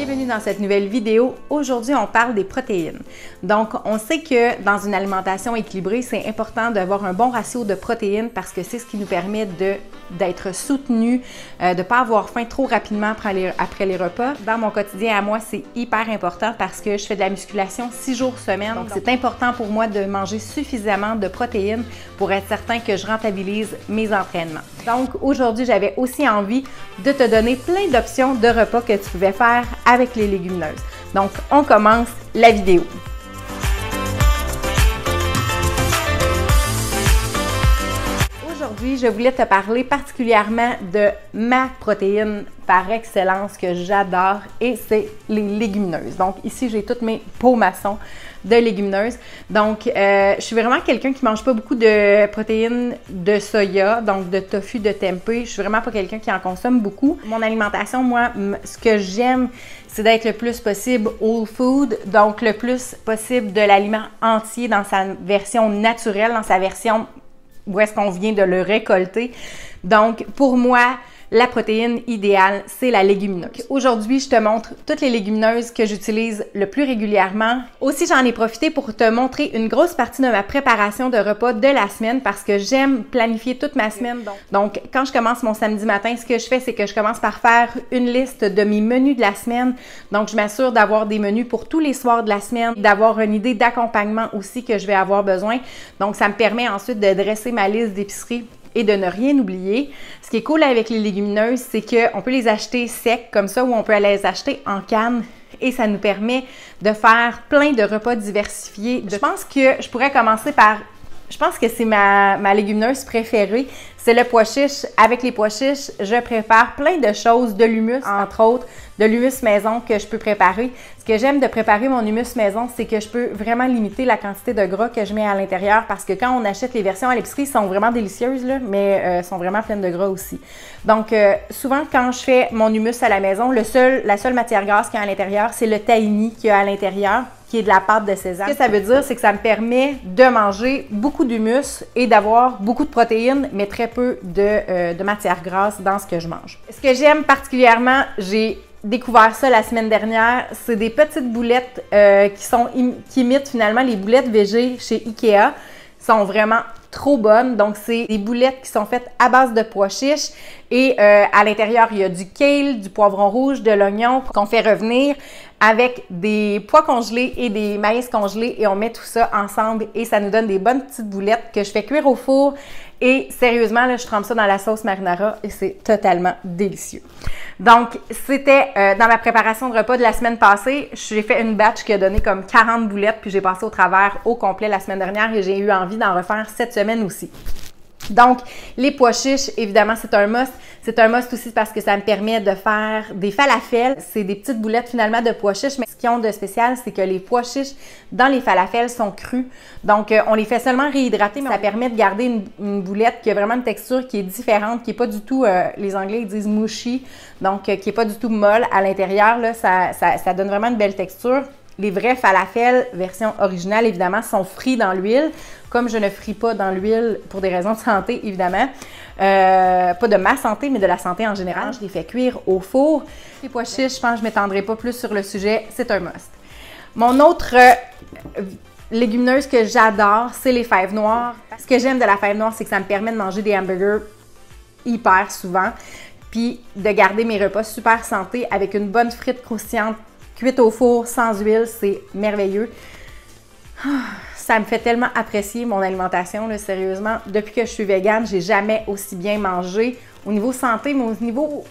Bienvenue dans cette nouvelle vidéo. Aujourd'hui, on parle des protéines. Donc, on sait que dans une alimentation équilibrée, c'est important d'avoir un bon ratio de protéines parce que c'est ce qui nous permet d'être soutenus, de ne pas avoir faim trop rapidement après les repas. Dans mon quotidien à moi, c'est hyper important parce que je fais de la musculation 6 jours semaine. Donc, c'est important pour moi de manger suffisamment de protéines pour être certain que je rentabilise mes entraînements. Donc, aujourd'hui, j'avais aussi envie de te donner plein d'options de repas que tu pouvais faire avec les légumineuses. Donc, on commence la vidéo. Aujourd'hui, je voulais te parler particulièrement de ma protéine par excellence que j'adore et c'est les légumineuses. Donc, ici, j'ai toutes mes pots maçons de légumineuses. Donc, je suis vraiment quelqu'un qui ne mange pas beaucoup de protéines de soya, donc de tofu, de tempeh. Je suis vraiment pas quelqu'un qui en consomme beaucoup. Mon alimentation, moi, ce que j'aime, c'est d'être le plus possible whole food, donc le plus possible de l'aliment entier dans sa version naturelle, dans sa version où est-ce qu'on vient de le récolter. Donc, pour moi, la protéine idéale, c'est la légumineuse. Aujourd'hui, je te montre toutes les légumineuses que j'utilise le plus régulièrement. Aussi, j'en ai profité pour te montrer une grosse partie de ma préparation de repas de la semaine parce que j'aime planifier toute ma semaine. Donc, quand je commence mon samedi matin, ce que je fais, c'est que je commence par faire une liste de mes menus de la semaine. Donc, je m'assure d'avoir des menus pour tous les soirs de la semaine, d'avoir une idée d'accompagnement aussi que je vais avoir besoin. Donc, ça me permet ensuite de dresser ma liste d'épicerie et de ne rien oublier. Ce qui est cool avec les légumineuses, c'est qu'on peut les acheter secs comme ça ou on peut les acheter en canne et ça nous permet de faire plein de repas diversifiés. Je pense que je pourrais commencer par, je pense que c'est ma légumineuse préférée, c'est le pois chiche. Avec les pois chiches, je prépare plein de choses, de l'humus entre autres, de l'humus maison que je peux préparer. Ce que j'aime de préparer mon humus maison, c'est que je peux vraiment limiter la quantité de gras que je mets à l'intérieur parce que quand on achète les versions à l'épicerie, elles sont vraiment délicieuses, là, mais sont vraiment pleines de gras aussi. Donc, souvent, quand je fais mon humus à la maison, la seule matière grasse qu'il y a à l'intérieur, c'est le tahini qu'il y a à l'intérieur, qui est de la pâte de sésame. Ce que ça veut dire, c'est que ça me permet de manger beaucoup d'humus et d'avoir beaucoup de protéines, mais très peu de matière grasse dans ce que je mange. Ce que j'aime particulièrement, j'ai découvert ça la semaine dernière, c'est des petites boulettes qui imitent finalement les boulettes végé chez Ikea. Sont vraiment trop bonnes. Donc, c'est des boulettes qui sont faites à base de pois chiches et à l'intérieur, il y a du kale, du poivron rouge, de l'oignon qu'on fait revenir avec des pois congelés et des maïs congelés et on met tout ça ensemble et ça nous donne des bonnes petites boulettes que je fais cuire au four et sérieusement, là, je trempe ça dans la sauce marinara et c'est totalement délicieux. Donc, c'était dans ma préparation de repas de la semaine passée, j'ai fait une batch qui a donné comme 40 boulettes puis j'ai passé au travers au complet la semaine dernière et j'ai eu envie d'en refaire cette semaine aussi. Donc, les pois chiches, évidemment, c'est un must. C'est un must aussi parce que ça me permet de faire des falafels. C'est des petites boulettes finalement de pois chiches, mais ce qu'ils ont de spécial, c'est que les pois chiches dans les falafels sont crus. Donc, on les fait seulement réhydrater, mais ça permet de garder une boulette qui a vraiment une texture qui est différente, qui n'est pas du tout, les Anglais ils disent mushy, donc qui n'est pas du tout molle à l'intérieur. Là, ça donne vraiment une belle texture. Les vrais falafels, version originale, évidemment, sont frits dans l'huile. Comme je ne fris pas dans l'huile pour des raisons de santé, évidemment. Pas de ma santé, mais de la santé en général. Je les fais cuire au four. Les pois chiches, je pense que je ne m'étendrai pas plus sur le sujet. C'est un must. Mon autre légumineuse que j'adore, c'est les fèves noires. Ce que j'aime de la fève noire, c'est que ça me permet de manger des hamburgers hyper souvent. Puis de garder mes repas super santé avec une bonne frite croustillante cuite au four, sans huile, c'est merveilleux. Ça me fait tellement apprécier mon alimentation, là, sérieusement. Depuis que je suis végane, j'ai jamais aussi bien mangé au niveau santé, mais au niveau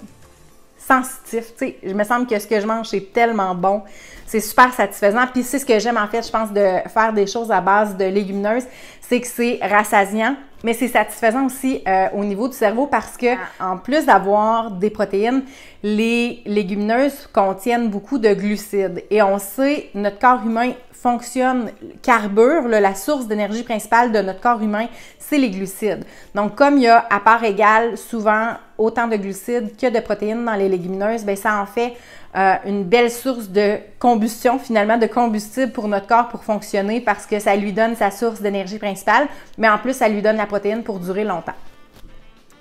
sensitif. Tu sais, il me semble que ce que je mange, c'est tellement bon. C'est super satisfaisant. Puis c'est ce que j'aime en fait, je pense, de faire des choses à base de légumineuses, c'est que c'est rassasiant, mais c'est satisfaisant aussi au niveau du cerveau parce que en plus d'avoir des protéines, les légumineuses contiennent beaucoup de glucides. Et on sait, notre corps humain fonctionne, carbure, là, la source d'énergie principale de notre corps humain, c'est les glucides. Donc, comme il y a à part égale souvent autant de glucides que de protéines dans les légumineuses, bien, ça en fait une belle source de combustion, finalement, de combustible pour notre corps pour fonctionner parce que ça lui donne sa source d'énergie principale, mais en plus, ça lui donne la protéine pour durer longtemps.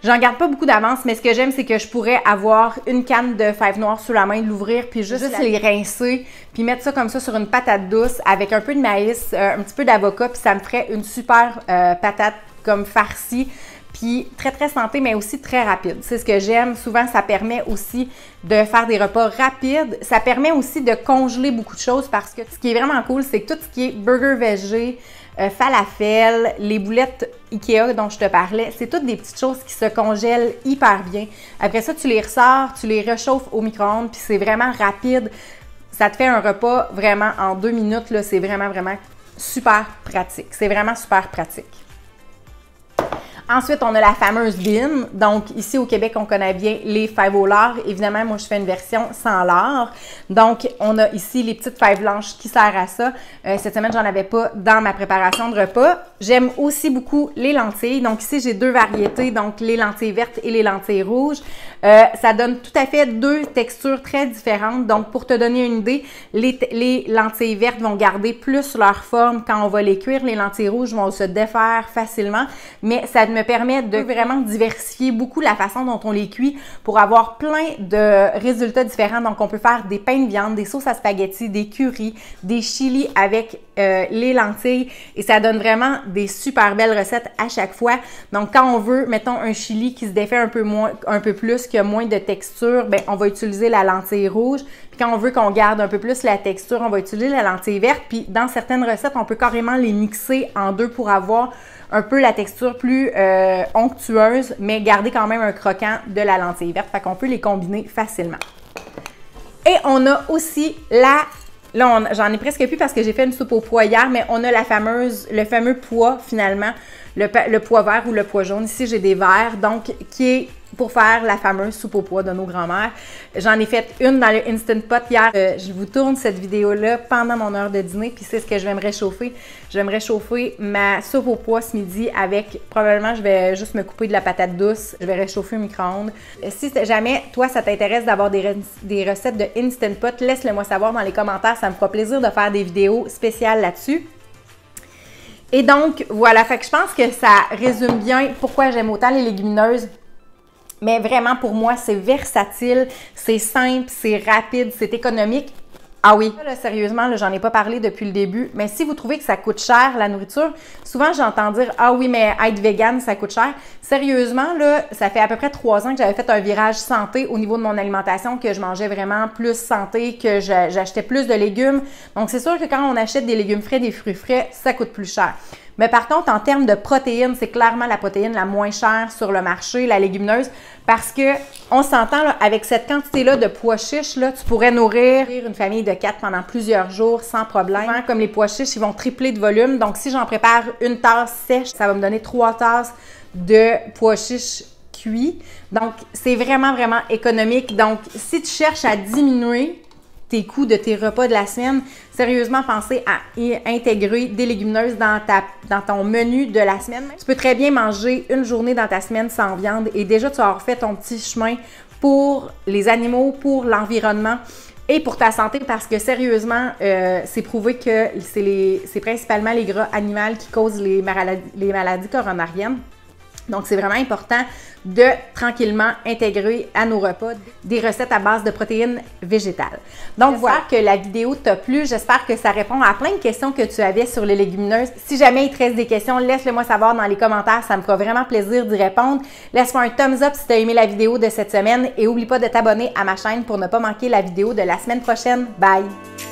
J'en garde pas beaucoup d'avance, mais ce que j'aime, c'est que je pourrais avoir une canne de fèves noires sous la main, l'ouvrir, puis juste les rincer, puis mettre ça comme ça sur une patate douce avec un peu de maïs, un petit peu d'avocat, puis ça me ferait une super patate comme farcie, puis très très santé, mais aussi très rapide. C'est ce que j'aime. Souvent, ça permet aussi de faire des repas rapides. Ça permet aussi de congeler beaucoup de choses parce que ce qui est vraiment cool, c'est que tout ce qui est burger végé, falafel, les boulettes Ikea dont je te parlais, c'est toutes des petites choses qui se congèlent hyper bien. Après ça, tu les ressors, tu les réchauffes au micro-ondes, puis c'est vraiment rapide. Ça te fait un repas vraiment en 2 minutes, là, c'est vraiment super pratique. C'est vraiment super pratique. Ensuite, on a la fameuse bin. Donc, ici au Québec, on connaît bien les fèves au lard. Évidemment, moi, je fais une version sans lard. Donc, on a ici les petites fèves blanches qui servent à ça. Cette semaine, j'en avais pas dans ma préparation de repas. J'aime aussi beaucoup les lentilles. Donc, ici, j'ai 2 variétés. Donc, les lentilles vertes et les lentilles rouges. Ça donne tout à fait 2 textures très différentes. Donc, pour te donner une idée, les lentilles vertes vont garder plus leur forme quand on va les cuire. Les lentilles rouges vont se défaire facilement. Mais ça me permet de vraiment diversifier beaucoup la façon dont on les cuit pour avoir plein de résultats différents. Donc, on peut faire des pains de viande, des sauces à spaghetti, des currys, des chilis avec les lentilles et ça donne vraiment des super belles recettes à chaque fois. Donc, quand on veut, mettons, un chili qui se défait un peu plus, qui a moins de texture, bien, on va utiliser la lentille rouge. Puis quand on veut qu'on garde un peu plus la texture, on va utiliser la lentille verte. Puis dans certaines recettes, on peut carrément les mixer en 2 pour avoir un peu la texture plus onctueuse, mais garder quand même un croquant de la lentille verte. Fait qu'on peut les combiner facilement. Et on a aussi la... Là, j'en ai presque plus parce que j'ai fait une soupe aux pois hier, mais on a le fameux pois finalement, le pois vert ou le pois jaune. Ici, j'ai des verres, donc qui est pour faire la fameuse soupe aux pois de nos grands-mères. J'en ai fait une dans le Instant Pot hier. Je vous tourne cette vidéo-là pendant mon heure de dîner, puis c'est ce que je vais me réchauffer. Je vais me réchauffer ma soupe aux pois ce midi avec, probablement, je vais juste me couper de la patate douce. Je vais réchauffer au micro-ondes. Si jamais, toi, ça t'intéresse d'avoir des recettes de Instant Pot, laisse-le moi savoir dans les commentaires. Ça me fera plaisir de faire des vidéos spéciales là-dessus. Et donc, voilà. Fait que je pense que ça résume bien pourquoi j'aime autant les légumineuses. Mais vraiment, pour moi, c'est versatile, c'est simple, c'est rapide, c'est économique. Ah oui, là, sérieusement, là, j'en ai pas parlé depuis le début, mais si vous trouvez que ça coûte cher, la nourriture, souvent j'entends dire « Ah oui, mais être vegan, ça coûte cher ». Sérieusement, là, ça fait à peu près 3 ans que j'avais fait un virage santé au niveau de mon alimentation, que je mangeais vraiment plus santé, que j'achetais plus de légumes. Donc, c'est sûr que quand on achète des légumes frais, des fruits frais, ça coûte plus cher. Mais par contre, en termes de protéines, c'est clairement la protéine la moins chère sur le marché, la légumineuse, parce que on s'entend là, avec cette quantité-là de pois chiches, là, tu pourrais nourrir une famille de 4 pendant plusieurs jours sans problème. Souvent, comme les pois chiches, ils vont tripler de volume. Donc, si j'en prépare une tasse sèche, ça va me donner 3 tasses de pois chiches cuits. Donc, c'est vraiment économique. Donc, si tu cherches à diminuer tes coûts de tes repas de la semaine, sérieusement, pensez à intégrer des légumineuses dans ton menu de la semaine. Tu peux très bien manger une journée dans ta semaine sans viande et déjà, tu as fait ton petit chemin pour les animaux, pour l'environnement et pour ta santé parce que sérieusement, c'est prouvé que c'est principalement les gras animaux qui causent les maladies coronariennes. Donc, c'est vraiment important de tranquillement intégrer à nos repas des recettes à base de protéines végétales. Donc, voilà que la vidéo t'a plu. J'espère que ça répond à plein de questions que tu avais sur les légumineuses. Si jamais il te reste des questions, laisse-le moi savoir dans les commentaires. Ça me fera vraiment plaisir d'y répondre. Laisse-moi un thumbs up si tu as aimé la vidéo de cette semaine et n'oublie pas de t'abonner à ma chaîne pour ne pas manquer la vidéo de la semaine prochaine. Bye!